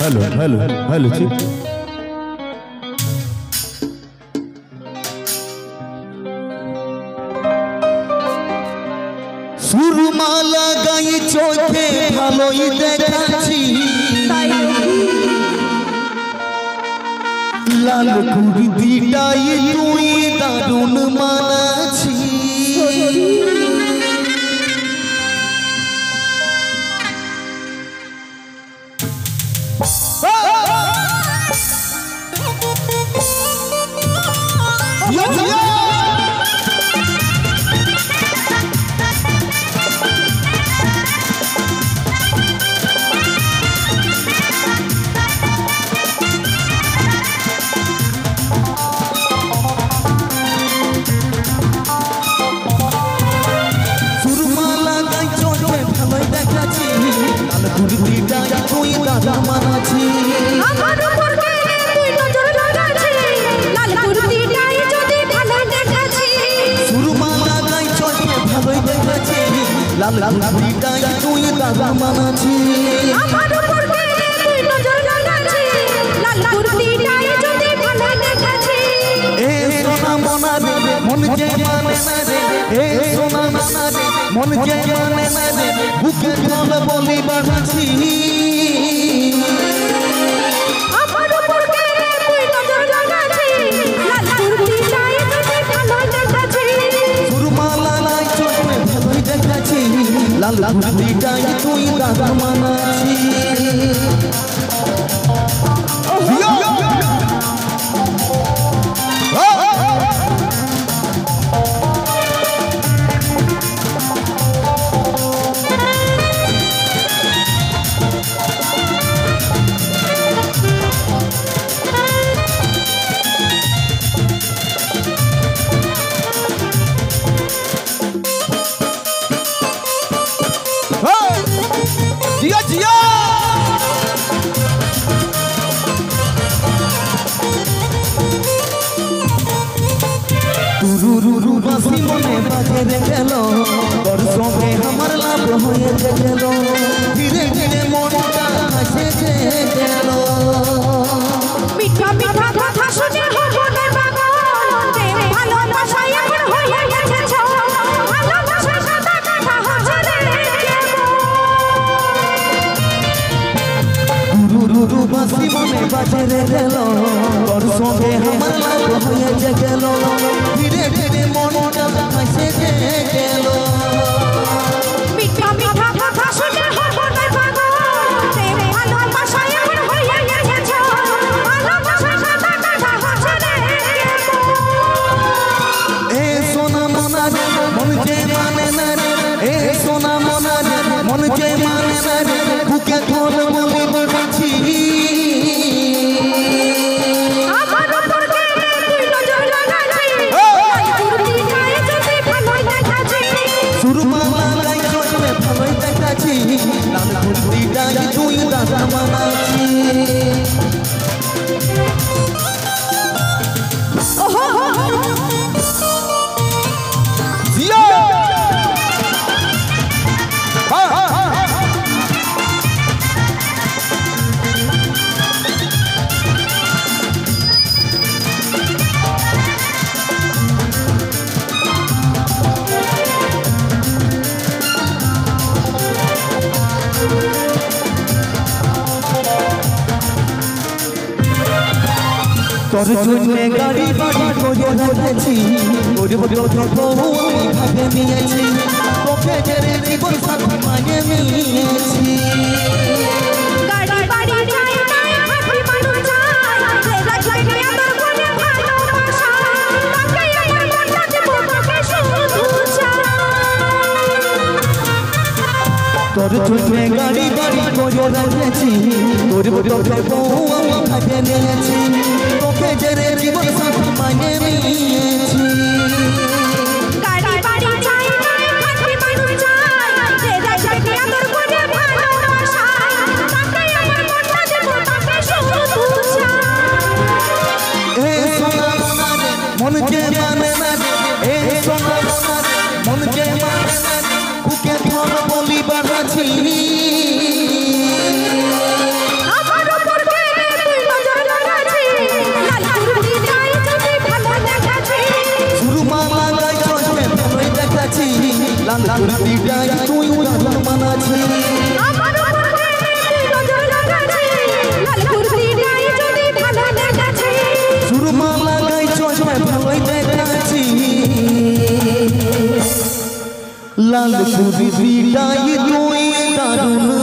hello hello hello जी सुरमाला गाई चोखे भालोई देखाची लाल कुर्दिटाई तुई दारुण मानाची लाल कुर्दिटाई तुई दादा मानाची আমার উপরে তুই নজর লাগাছি লাল কুর্দিটাই যদি ভালো দেখাছি এ সোনা মনা রে মন যে মানে না রে এ সোনা মনা রে মন যে মানে না রে বুকে ঢল বলি বাঁধছি আমার উপরে তুই নজর লাগাছি লাল কুর্দিটাই যদি ভালো দেখাছি সুরমালা লাই চোখে ভালোই দেখাছি लाल कुर्दिटाई तुई दादा मानाची जिया जिया तुरुरुरु बासी मने बाजे रे गेलो तोर संगे हमर लाभ होए गेलो धीरे धीरे मोटा हसे गेलो मीठा मीठा কথা শুনে মনে পাগল প্রেম ভালোবাসা এখন হয়ে গেছে ছল ভালোবাসা সাদা কাটা হচ্ছে রে तुरुरुरु बासी मने बाजे रे गेलो तोर संगे हमर लाभ होए गेलो धीरे धीरे मोटा हसे गेलो मीठा मीठा কথা শুনে মনে পাগল প্রেম ভালোবাসা এখন হয়ে গেছে ছল ভালোবাসা সাদা কাটা হচ্ছে রে এ সোনা মনা রে মন যে মানে না রে এ সোনা মনা রে মন যে মানে না রে বুকে ধরে বলি বাঁধছি আমার উপরে তুই নজর লাগাছি লাল কুর্দিটাই যদি ভালোই দেখাছি সুরমালা গাই চোখে ভালোই দেখাছি লাল কুর্দিটাই তুই দাদা মানাছি ওহো জিয়া তোর জন্য গাড়ি বাড়ি করে রেখেছি তোর বদল আমি ভাবে নিয়েছি তোকে ছেড়ে জীবন সাথী মানে নিয়েছি গাড়ি বাড়ি চাই না হাতি মানুষ চাই যে রাখবে আমার মনে ভালোবাসা তাকে আমার মনটা দেব তোকে শুধু চাই তোর জন্য গাড়ি বাড়ি করে রেখেছি তোর বদল আমি ভাবে নিয়েছি তোকে ছেড়ে জীবন সাথী মানে নিয়েছি গাড়ি বাড়ি চাই না হাতি মানুষ চাই যে রাখবে আমার মনে ভালোবাসা তাকে আমার মনটা দেব তোকে শুধু চাই এ সোনা মনা রে মন যে মানে না রে এ সোনা মনা রে মন যে মানে না রে বুকে কথা বলিবার আছে সুরমা লাগাই চশমে ভালোই দেখাচ্ছি লাল কুর্তিটাই তুই দারুণ মানাচ্ছি সুরমা লাগাই চশমে ভালোই দেখাচ্ছি লাল কুর্তিটাই তুই দারুণ